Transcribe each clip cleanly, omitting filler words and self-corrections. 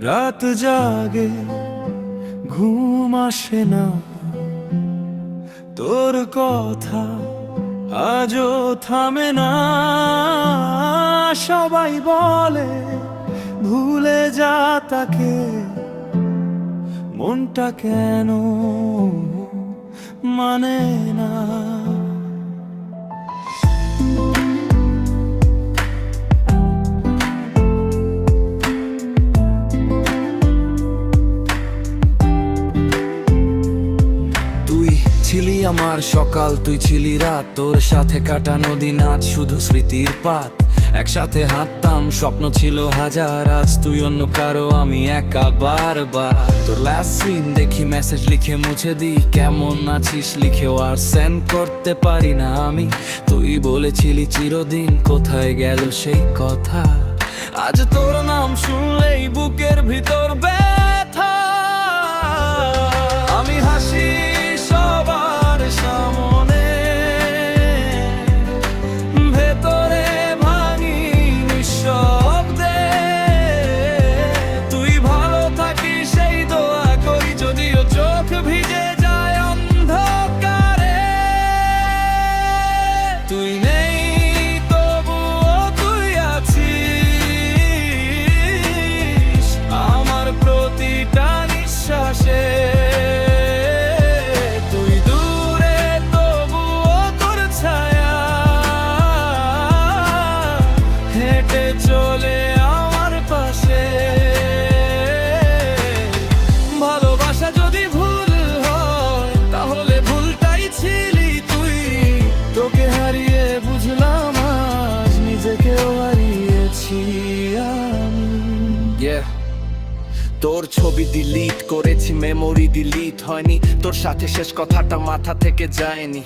রাত জাগে ঘুম আসে না, তোর কথা আজও থামে না। সবাই বলে ভুলে যা তাকে, মনটা কেন মানে না। ছিলি আমার সকাল, তুই ছিলি রাত, তোর সাথে কাটানো দিন আজ শুধু স্মৃতির পাত। একসাথে হাঁটতাম, স্বপ্ন ছিল হাজার, আজ তুই অন্য কারো, আমি একা বারবার। তোর লাস্ট সিন দেখি, মেসেজ লিখে মুছে দিই, কেমন আছিস লিখেও আর সেন্ড করতে পারি না আমি। তুই বলেছিলি চিরদিন, কোথায় গেল সেই কথা? আজ তোর নাম শুনলেই বুকের ভিতর ব্যথা। আমি হাসি সবার সামনে, ভেতরে ভাঙি নিঃশব্দে। তুই ভালো থাকিস সেই দোয়া করি, যদিও চোখ ভিজে যায় অন্ধকারে। তুই নেই তবুও তুই আছিস আমার প্রতিটা নিঃশ্বাসে। চলে আমার পাশে। ভালোবাসা যদি ভুল হয়, তাহলে ভুলটাই ছিলি তুই। তোকে হারিয়ে বুঝলাম আজ নিজেকেও হারিয়েছি আমি। তোর ছবি ডিলিট করেছি, মেমোরি ডিলিট হয়নি, তোর সাথে শেষ কথাটা মাথা থেকে যায়নি।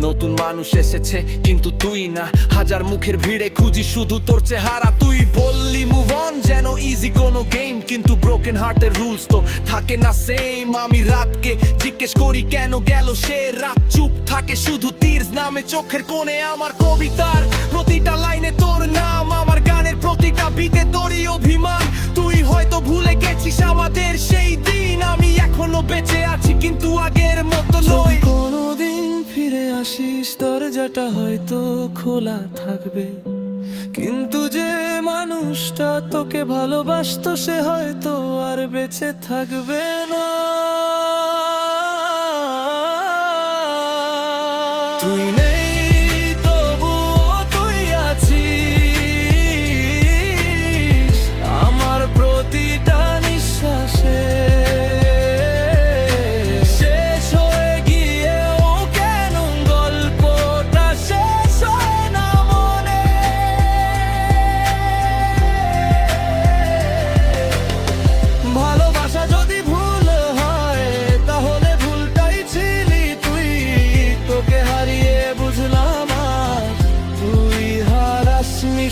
নতুন মানুষ এসেছে কিন্তু তুই না, হাজার মুখের ভিড়ে খুঁজি শুধু তোর চেহারা। তুই বললি মুভ অন, যেন ইজি কোনো গেম, কিন্তু ব্রোকেন হার্টের রুলস তো থাকে না সেম। আমি রাতকে জিজ্ঞেস করি কেন গেল সে রাত, চুপ থাকে শুধু তীর নামে চোখের কোণে। আমার কবিতার প্রতিটা লাইনে তোর নাম, আমার গানের প্রতিটা বিটে তোরই অভিমান। তুই হয়তো ভুলে গেছিস আমাদের সেই দিন, আমি এখনো বেঁচে আছি কিন্তু আগের মতো নই। কোনোদিন ফিরে আসিস, দরজাটা হয়তো খোলা থাকবে, কিন্তু যে মানুষটা তোকে ভালোবাসতো সে হয়তো আর বেঁচে থাকবে না। তুই নেই তবুও তুই আছিস আমার প্রতিটা নিঃশ্বাসে।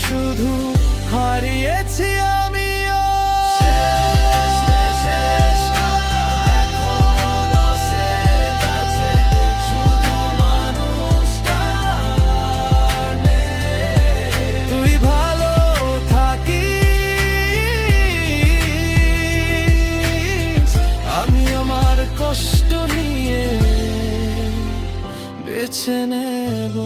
শুধু হারিয়েছি আমিও। তুই ভালো থাকিস, আমি আমার কষ্ট নিয়ে বেছে নেব।